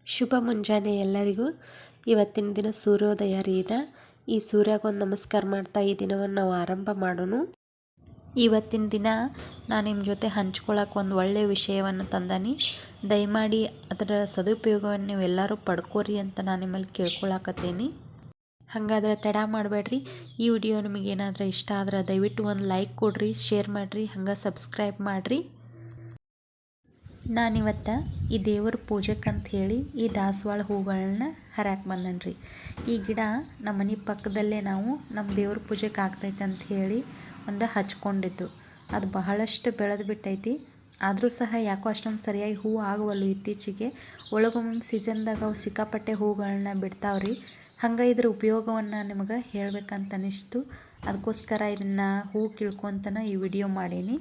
ಶುಭ ಮುಂಜಾನೆ ಎಲ್ಲರಿಗೂ. ಇವತ್ತಿನ ದಿನ ಸೂರ್ಯೋದಯ ರೀ ಈ ಸೂರ್ಯಗೊಂದು ನಮಸ್ಕಾರ ಮಾಡ್ತಾ ಈ ದಿನವನ್ನು ನಾವು ಆರಂಭ ಮಾಡೋಣ. ಇವತ್ತಿನ ದಿನ ನಾನು ನಿಮ್ಮ ಜೊತೆ ಹಂಚ್ಕೊಳ್ಳೋಕೆ ಒಂದು ಒಳ್ಳೆಯ ವಿಷಯವನ್ನು ತಂದಾನಿ. ದಯಮಾಡಿ ಅದರ ಸದುಪಯೋಗವನ್ನು ನೀವೆಲ್ಲರೂ ಪಡ್ಕೋರಿ ಅಂತ ನಾನು ನಿಮ್ಮಲ್ಲಿ ಕೇಳ್ಕೊಳಕತ್ತೇನೆ. ಹಾಗಾದ್ರೆ ತಡ ಮಾಡಬೇಡ್ರಿ. ಈ ವಿಡಿಯೋ ನಿಮಗೇನಾದರೂ ಇಷ್ಟ ಆದ್ರೆ ದಯವಿಟ್ಟು ಒಂದು ಲೈಕ್ ಕೊಡ್ರಿ, ಶೇರ್ ಮಾಡಿರಿ, ಹಂಗೆ ಸಬ್ಸ್ಕ್ರೈಬ್ ಮಾಡಿರಿ. ನಾನಿವತ್ತು ಈ ದೇವ್ರ ಪೂಜೆಕ್ಕಂತ ಹೇಳಿ ಈ ದಾಸವಾಳ ಹೂಗಳನ್ನ ಹರಕ್ಕೆ ಬಂದನ್ರಿ. ಈ ಗಿಡ ನಮ್ಮ ಮನೆ ಪಕ್ಕದಲ್ಲೇ ನಾವು ನಮ್ಮ ದೇವ್ರ ಪೂಜೆಗೆ ಆಗ್ತೈತೆ ಅಂತ ಹೇಳಿ ಒಂದು ಹಚ್ಕೊಂಡಿದ್ದು. ಅದು ಬಹಳಷ್ಟು ಬೆಳೆದು ಬಿಟ್ಟೈತಿ. ಆದರೂ ಸಹ ಯಾಕೋ ಅಷ್ಟೊಂದು ಸರಿಯಾಗಿ ಹೂವು ಆಗುವಲ್ಲು ಇತ್ತೀಚೆಗೆ. ಒಳಗೊಮ್ಮೆ ಸೀಸನ್ದಾಗ ಅವು ಸಿಕ್ಕಾಪಟ್ಟೆ ಹೂಗಳನ್ನ ಬಿಡ್ತಾವ್ರಿ. ಹಂಗೆ ಇದ್ರ ಉಪಯೋಗವನ್ನು ನಿಮಗೆ ಹೇಳ್ಬೇಕಂತ ಅನಿಸ್ತು. ಅದಕ್ಕೋಸ್ಕರ ಇದನ್ನು ಹೂ ಕೀಳ್ಕೊತನ ಈ ವಿಡಿಯೋ ಮಾಡೀನಿ.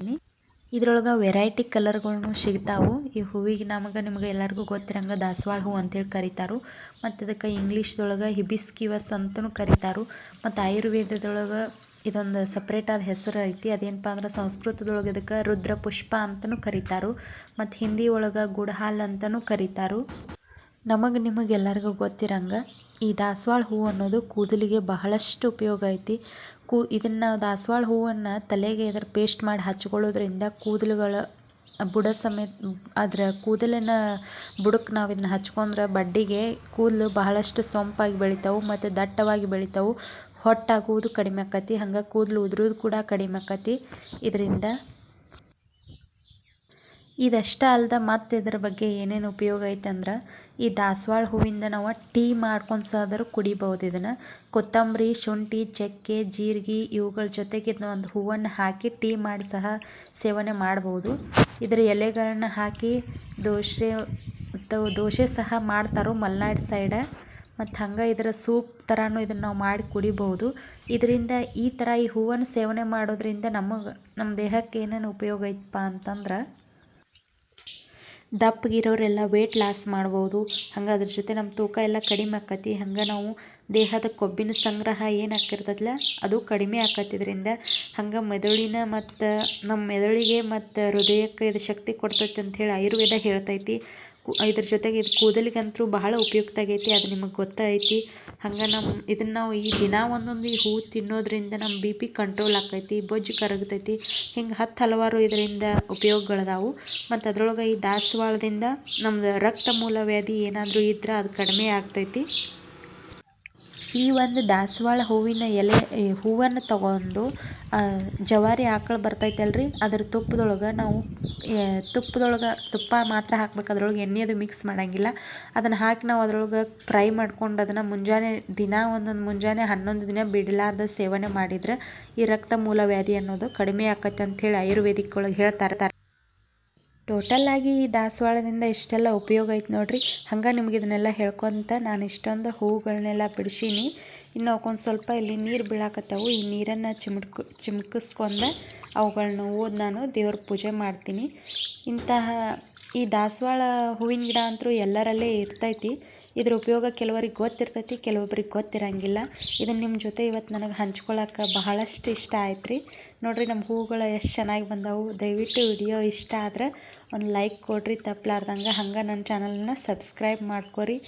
ಇದ್ರೊಳಗೆ ವೆರೈಟಿ ಕಲರ್ಗಳನ್ನು ಸಿಗ್ತಾವೆ. ಈ ಹೂವಿಗೆ ನಿಮಗೆ ಎಲ್ಲರಿಗೂ ಗೊತ್ತಿರಂಗೆ ದಾಸವಾಳ ಹೂವು ಅಂತೇಳಿ ಕರೀತಾರೆ. ಮತ್ತು ಇದಕ್ಕೆ ಇಂಗ್ಲೀಷ್ದೊಳಗೆ ಹಿಬಿಸ್ಕ್ಯೂಸ್ ಅಂತಲೂ ಕರೀತಾರೆ. ಮತ್ತು ಆಯುರ್ವೇದದೊಳಗೆ ಇದೊಂದು ಸಪ್ರೇಟಾದ ಹೆಸರು ಐತಿ. ಅದೇನಪ್ಪ ಅಂದ್ರೆ ಸಂಸ್ಕೃತದೊಳಗೆ ಇದಕ್ಕೆ ರುದ್ರ ಪುಷ್ಪ ಅಂತಲೂ ಕರೀತಾರೆ. ಮತ್ತು ಹಿಂದಿ ಒಳಗೆ ಗುಡಹಾಲ್ ಅಂತಲೂ ಕರೀತಾರೆ. ನಿಮಗೆಲ್ಲರಿಗೂ ಗೊತ್ತಿರಂಗೆ ಈ ದಾಸವಾಳ ಹೂವು ಅನ್ನೋದು ಕೂದಲಿಗೆ ಬಹಳಷ್ಟು ಉಪಯೋಗ ಐತಿ. ಇದನ್ನು ದಾಸವಾಳ ಹೂವನ್ನು ತಲೆಗೆ ಇದರ ಪೇಸ್ಟ್ ಮಾಡಿ ಹಚ್ಕೊಳ್ಳೋದ್ರಿಂದ ಕೂದಲುಗಳ ಬುಡ ಸಮೇತ ಅದರ ಕೂದಲಿನ ಬುಡಕ್ಕೆ ನಾವು ಇದನ್ನು ಹಚ್ಕೊಂಡ್ರೆ ಬಡ್ಡಿಗೆ ಕೂದಲು ಬಹಳಷ್ಟು ಸೊಂಪಾಗಿ ಬೆಳಿತಾವೆ ಮತ್ತು ದಟ್ಟವಾಗಿ ಬೆಳಿತಾವೆ. ಹೊಟ್ಟಾಗುವುದು ಕಡಿಮೆ ಆಕತಿ. ಹಂಗೆ ಕೂದಲು ಉದುರೋದು ಕೂಡ ಕಡಿಮೆ ಆಕತಿ ಇದರಿಂದ. ಇದಷ್ಟೇ ಅಲ್ದೆ ಮತ್ತು ಇದ್ರ ಬಗ್ಗೆ ಏನೇನು ಉಪಯೋಗ ಐತೆ ಅಂದ್ರೆ ಈ ದಾಸವಾಳ ಹೂವಿಂದ ನಾವು ಟೀ ಮಾಡ್ಕೊಂಡು ಸಹ ಕುಡಿಬೋದು. ಇದನ್ನು ಕೊತ್ತಂಬರಿ, ಶುಂಠಿ, ಚಕ್ಕೆ, ಜೀರಿಗೆ ಇವುಗಳ ಜೊತೆಗೆ ಇದನ್ನ ಒಂದು ಹೂವನ್ನು ಹಾಕಿ ಟೀ ಮಾಡಿ ಸಹ ಸೇವನೆ ಮಾಡ್ಬೋದು. ಇದರ ಎಲೆಗಳನ್ನ ಹಾಕಿ ದೋಸೆ ಸಹ ಮಾಡ್ತಾರೋ ಮಲೆನಾಡು ಸೈಡ. ಮತ್ತು ಹಂಗೆ ಇದರ ಸೂಪ್ ಥರನೂ ಇದನ್ನು ನಾವು ಮಾಡಿ ಕುಡಿಬೋದು. ಇದರಿಂದ ಈ ಥರ ಈ ಹೂವನ್ನು ಸೇವನೆ ಮಾಡೋದ್ರಿಂದ ನಮ್ಮ ದೇಹಕ್ಕೆ ಏನೇನು ಉಪಯೋಗ ಐತಪ್ಪ ಅಂತಂದ್ರೆ ದಪ್ಪಗಿರೋರೆಲ್ಲ ವೇಟ್ ಲಾಸ್ ಮಾಡ್ಬೋದು. ಹಂಗೆ ಅದ್ರ ಜೊತೆ ನಮ್ಮ ತೂಕ ಎಲ್ಲ ಕಡಿಮೆ ಆಕತಿ. ಹಂಗೆ ನಾವು ದೇಹದ ಕೊಬ್ಬಿನ ಸಂಗ್ರಹ ಏನು ಆಕಿರ್ತದಲ್ಲ ಅದು ಕಡಿಮೆ ಆಕತಿ ಇದರಿಂದ. ಹಂಗೆ ಮೆದುಳಿನ ಮತ್ತು ನಮ್ಮ ಮೆದುಳಿಗೆ ಮತ್ತು ಹೃದಯಕ್ಕೆ ಇದು ಶಕ್ತಿ ಕೊಡ್ತೈತೆ ಅಂಥೇಳಿ ಆಯುರ್ವೇದ ಹೇಳ್ತೈತಿ. ಇದ್ರ ಜೊತೆಗೆ ಇದು ಕೂದಲಿಗಂತೂ ಬಹಳ ಉಪಯುಕ್ತ ಆಗೈತಿ. ಅದು ನಿಮಗೆ ಗೊತ್ತೈತಿ. ಹಂಗೆ ಇದನ್ನು ನಾವು ಈ ದಿನ ಒಂದೊಂದು ಈ ಹೂವು ತಿನ್ನೋದ್ರಿಂದ ನಮ್ಮ ಬಿ ಪಿ ಕಂಟ್ರೋಲ್ ಆಕೈತಿ, ಬೊಜ್ಜು ಕರಗ್ತೈತಿ. ಹಿಂಗೆ ಹಲವಾರು ಇದರಿಂದ ಉಪಯೋಗಗಳದಾವು. ಮತ್ತು ಅದರೊಳಗೆ ಈ ದಾಸವಾಳದಿಂದ ನಮ್ದು ರಕ್ತ ಮೂಲವ್ಯಾಧಿ ಏನಾದರೂ ಇದ್ರೆ ಅದು ಕಡಿಮೆ ಆಗ್ತೈತಿ. ಈ ಒಂದು ದಾಸವಾಳ ಹೂವಿನ ಹೂವನ್ನು ತಗೊಂಡು ಜವಾರಿ ಆಕಳು ಬರ್ತೈತಲ್ರಿ ಅದರ ತುಪ್ಪದೊಳಗೆ ನಾವು ತುಪ್ಪ ಮಾತ್ರ ಹಾಕ್ಬೇಕು. ಅದ್ರೊಳಗೆ ಎಣ್ಣೆ ಅದು ಮಿಕ್ಸ್ ಮಾಡೋಂಗಿಲ್ಲ. ಅದನ್ನು ಹಾಕಿ ನಾವು ಅದ್ರೊಳಗೆ ಫ್ರೈ ಮಾಡ್ಕೊಂಡು ಅದನ್ನು ಮುಂಜಾನೆ ದಿನ ಒಂದೊಂದು ಮುಂಜಾನೆ 11 ದಿನ ಬಿಡಲಾರ್ದ ಸೇವನೆ ಮಾಡಿದ್ರೆ ಈ ರಕ್ತ ಮೂಲವ್ಯಾಧಿ ಅನ್ನೋದು ಕಡಿಮೆ ಆಕತ್ತೆ ಅಂಥೇಳಿ ಆಯುರ್ವೇದಿಕ್ ಒಳಗೆ ಹೇಳ್ತಾರೆ. ಟೋಟಲಾಗಿ ಈ ದಾಸವಾಳದಿಂದ ಇಷ್ಟೆಲ್ಲ ಉಪಯೋಗ ಐತೆ ನೋಡ್ರಿ. ಹಂಗೆ ನಿಮ್ಗೆ ಇದನ್ನೆಲ್ಲ ಹೇಳ್ಕೊತ ನಾನು ಇಷ್ಟೊಂದು ಹೂವುಗಳನ್ನೆಲ್ಲ ಬಿಡಿಸೀನಿ. ಇನ್ನು ಅವಕ್ಕೊಂದು ಸ್ವಲ್ಪ ಇಲ್ಲಿ ನೀರು ಬೀಳಾಕತ್ತವು. ಈ ನೀರನ್ನು ಚಿಮ್ಕಿಸ್ಕೊಂಡು ಅವುಗಳನ್ನ ನಾನು ದೇವ್ರ ಪೂಜೆ ಮಾಡ್ತೀನಿ. ಈ ದಾಸವಾಳ ಹೂವಿನ ಗಿಡ ಅಂತೂ ಎಲ್ಲರಲ್ಲೇ ಇರ್ತೈತಿ. ಇದ್ರ ಉಪಯೋಗ ಕೆಲವರಿಗೆ ಗೊತ್ತಿರ್ತೈತಿ, ಕೆಲವೊಬ್ರಿಗೆ ಗೊತ್ತಿರಂಗಿಲ್ಲ. ಇದನ್ನು ನಿಮ್ಮ ಜೊತೆ ಇವತ್ತು ನನಗೆ ಹಂಚ್ಕೊಳ್ಳೋಕೆ ಬಹಳಷ್ಟು ಇಷ್ಟ ಆಯ್ತು ರೀ. ನೋಡಿರಿ ನಮ್ಮ ಹೂಗಳು ಎಷ್ಟು ಚೆನ್ನಾಗಿ ಬಂದವು. ದಯವಿಟ್ಟು ವಿಡಿಯೋ ಇಷ್ಟ ಆದ್ರೆ ಒಂದು ಲೈಕ್ ಕೊಡ್ರಿ ತಪ್ಪಲಾರ್ದಂಗೆ. ಹಂಗೆ ನನ್ನ ಚಾನಲನ್ನ ಸಬ್ಸ್ಕ್ರೈಬ್ ಮಾಡ್ಕೊರಿ.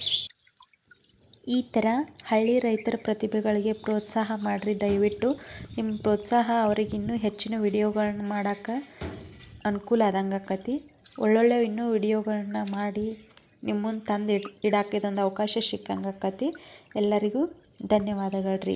ಈ ಥರ ಹಳ್ಳಿ ರೈತರ ಪ್ರತಿಭೆಗಳಿಗೆ ಪ್ರೋತ್ಸಾಹ ಮಾಡಿರಿ ದಯವಿಟ್ಟು. ನಿಮ್ಮ ಪ್ರೋತ್ಸಾಹ ಅವ್ರಿಗೆ ಇನ್ನೂ ಹೆಚ್ಚಿನ ವಿಡಿಯೋಗಳನ್ನ ಮಾಡೋಕ್ಕೆ ಅನುಕೂಲ ಆದಂಗೆ ಆಕತಿ. ಒಳ್ಳೊಳ್ಳೆ ಇನ್ನೂ ವಿಡಿಯೋಗಳನ್ನ ಮಾಡಿ ನಿಮ್ಮ ಮುಂದೆ ತಂದು ಇಡಾಕೆ ಇದೊಂದು ಅವಕಾಶ ಸಿಕ್ಕಂಗೆ ಆಕತಿ. ಎಲ್ಲರಿಗೂ ಧನ್ಯವಾದಗಳು ರೀ.